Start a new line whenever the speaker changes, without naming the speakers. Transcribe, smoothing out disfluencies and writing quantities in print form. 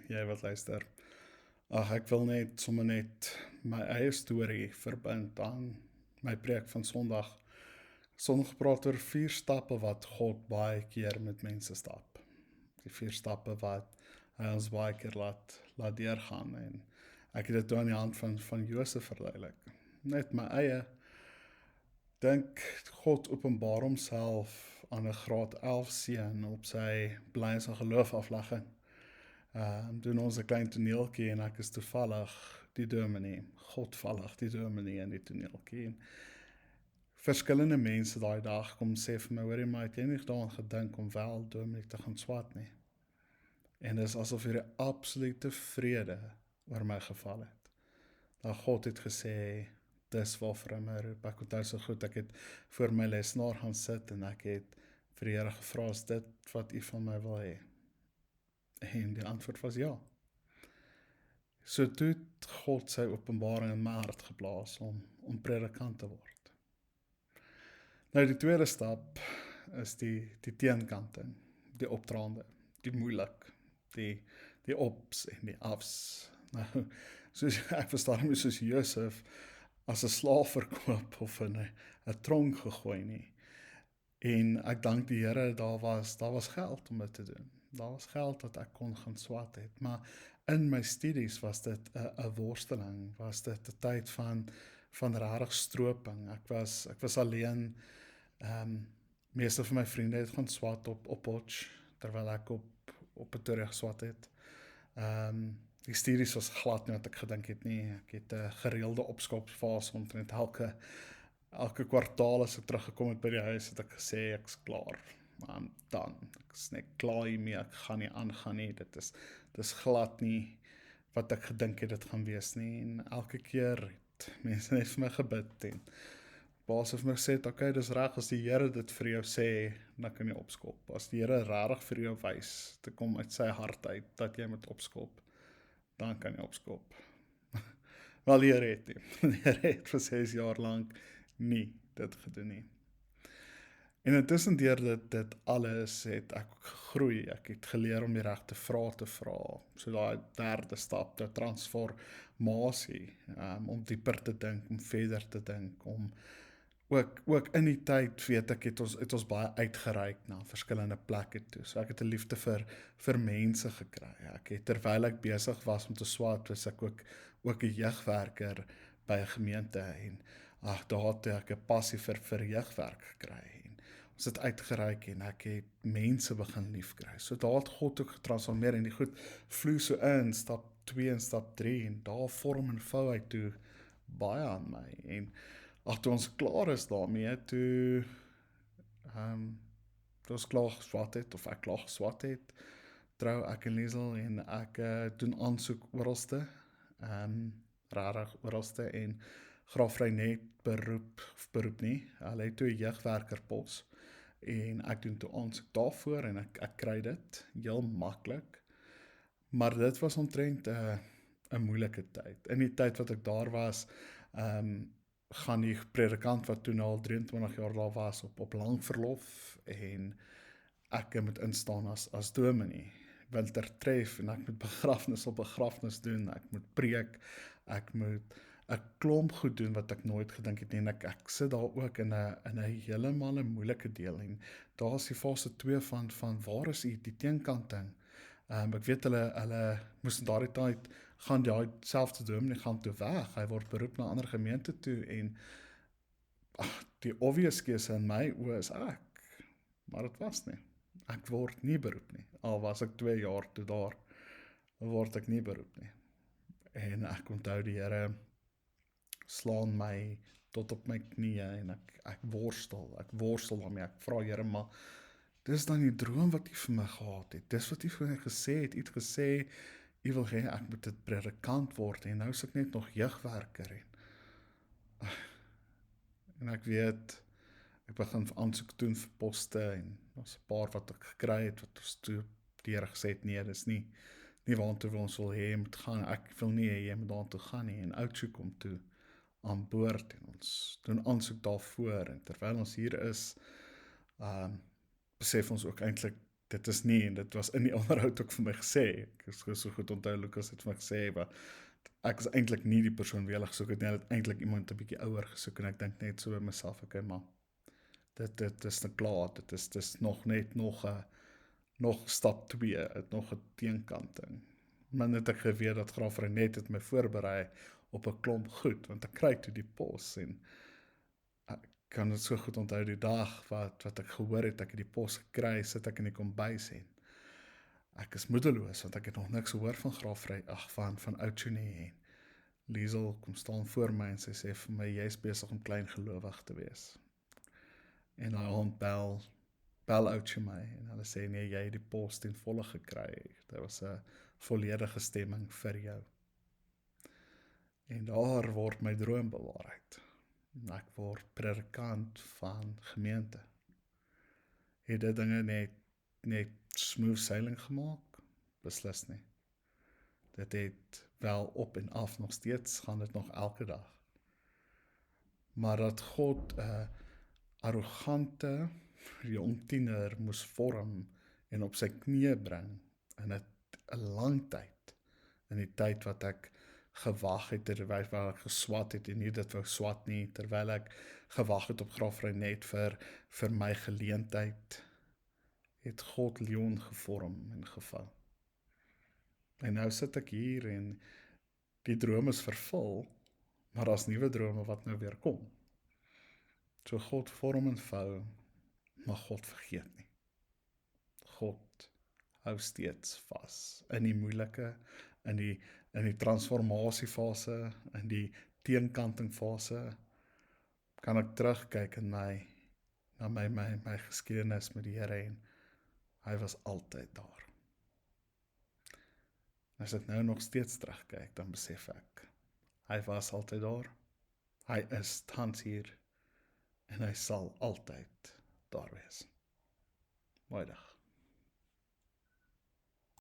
jy wat luister. Ag, ek wil net sommer net my eie storie verbind aan my preek van Sondag. Sondag praat oor 4 stappe wat God baie keer met mense stap. Die 4 stappe wat hy ons baie keer laat deurgaan en ek het dit toe aan die hand van Josef verduidelik. Net my eie dink God openbaar homself aan 'n graad 11 seun op sy blyns en geloof aflegging. Doen ons 'n klein toneeltjie en ek is toevallig die dominee, godvallig die dominee in die toneeltjie. En verskillende mense daai dag kom sê vir my, hoorie maar, het jy nie daaraan gedink om wel dominee te gaan swat nie? En dis asof hierdie absolute vrede oor my geval het. Dat God het gesê, dis waarvoor hy my roep. Ek onthou so goed, ek het voor my lesenaar gaan sit en ek het vir die Here gevra, is dit wat u van my wil hê? En die antwoord was ja. So toe het God sy openbaring in my hart geplaas om predikant te word. Nou die tweede stap is die teenkanting, die opdraande, die moeilik, die ops en die afs. Nou, soos ek verstaan hom soos Josef as 'n slaaf verkoop of in 'n tronk gegooi nie. En ek dank die Here, daar was geld om dit te doen. Daar was geld dat ek kon gaan swat het, maar in my studies was dit 'n worsteling, was dit 'n tyd van rarig stroping. Ek was alleen. Meeste van my vriende het gaan swat op Potch, terwyl ek op Pretoria geswat het. Die studies was glad nie wat ek gedink het nie. Ek het 'n gereelde opskopfase omtrent elke kwartaal as ek teruggekom het by die huis, het ek gesê, ek is klaar. Dan, ek is net klaar hiermee, ek gaan nie aangaan nie, dit is glad nie wat ek gedink het dit gaan wees nie, en elke keer het mense net vir my gebid, en baas het vir my gesê, okay, dis reg, as die Here dit vir jou sê, dan kan jy opskop. As die Here regtig vir jou wys, te kom uit sy hart uit, dat jy moet opskop, dan kan jy opskop. Wel, die Here het nie. Die Here het vir 6 jaar lank nie dit gedoen nie. En intussen deur dit alles het ek gegroei. Ek het geleer om die regte vrae te vra. So daai derde stap, die transformasie, om dieper te dink, om verder te dink, om ook in die tyd, weet ek, het ons baie uitgereik na verskillende plekke toe. So ek het 'n liefde vir mense gekry. Ek het, terwyl ek besig was om te swat, was ek ook 'n jeugwerker by 'n gemeente, en daar het ek 'n passie vir jeugwerk gekry, en ons het uitgereik en ek het mense begin liefkry. So daar het God ook getransformeer, en die goed vloei so in stap 2 en stap 3, en daar vorm en vou hy toe baie aan my. En toe ons klaar is daarmee, toe ons klaar geswat het, of ek klaar geswat het, trou ek en Liesel, en ek doen aansoek oralste, rarig oralste, en graafry net beroep nie, hulle het toe 'n jeugwerkerpos, en ek doen toe aansoek daarvoor, en ek kry dit, heel maklik, maar dit was omtrent 'n moeilike tyd. In die tyd wat ek daar was, gaan die predikant wat toe al 23 jaar daar was, op lang verlof, en ek moet instaan as dominee, winter tref, en ek moet begrafnis op begrafnis doen, ek moet preek, ek moet 'n klomp goed doen wat ek nooit gedink het nie, en ek sit daar ook in 'n heeltemal 'n moeilike deel, en daar is die fase 2 van waar is die teenkanting. Ek weet hulle moes in daardie tyd gaan die selfde dominee gaan toe weg, hy word beroep na 'n ander gemeente toe, en die obvious keuse in my oë is ek, maar dit was nie. Ek word nie beroep nie, al was ek 2 jaar toe daar, word ek nie beroep nie. En ek onthou die Here slaan my tot op my knieë, en ek worstel daarmee, ek vra Here, maar dis dan die droom wat u vir my gehad het, dis wat u vir my gesê het, u het gesê, u wil hê ek moet 'n predikant word, en nou is ek net nog jeugwerker, en ek weet, ek begin aansoek doen vir poste, en ons 'n paar wat ek gekry het, wat ons toe die Here gesê het, nee, dis nie waartoe ons wil hê jy moet gaan, ek wil nie hê jy moet daartoe gaan nie, en Oudtshoek kom toe aan boord, en ons doen aansoek daarvoor, en terwyl ons hier is, besef ons ook eintlik dit is nie, en dit was in die onderhoud ook vir my gesê, ek is so goed onthou, Lucas het vir my gesê, maar ek is eintlik nie die persoon wie hulle gesoek het nie, hulle het eintlik iemand 'n bietjie ouer gesoek, en ek dink net so by myself, okay, maar dit is te klaar, dit is nog net nog stap 2, nog 'n teenkanting. Maar net ek geweet dat Graaf Reinet het my voorberei op 'n klomp goed, want ek kry toe die pos, en ek kan dit so goed onthou die dag wat ek gehoor het, ek het die pos gekry, sit ek in die kombuis en ek is moedeloos, want ek het nog niks gehoor van Graaf Reinet, van Oudtshoorn nie, en Liesel kom staan voor my en sy sê vir my, jy's besig om klein gelowig te wees. En daai hond bel Oudtshoorn my, en hulle sê, nee, jy het die pos ten volle gekry, dit was 'n volledige stemming vir jou. En daar word my droom bewaarheid. Ek word predikant van gemeente. Het dit dinge net smooth sailing gemaak? Beslis nie. Dit het wel op en af, nog steeds gaan dit nog elke dag. Maar dat God 'n arrogante jong tiener moes vorm en op sy knieë bring in 'n lang tyd, in die tyd wat ek gewag het, terwyl ek geswat het en nie dit wou swat nie, terwyl ek gewag het op Graaf Reinet vir my geleentheid, het God Leon gevorm en gevou. En nou sit ek hier en die droom is vervul, maar daar's nuwe drome wat nou weer kom. So God vorm en vou, maar God vergeet nie. God hou steeds vas in die moeilike, in die transformasiefase, in die teenkantingfase, kan ek terugkyk in na my geskiedenis met die Here, en hy was altyd daar. As ek nou nog steeds terugkyk, dan besef ek, hy was altyd daar, hy is tans hier, en hy sal altyd daar wees. Mooi dag.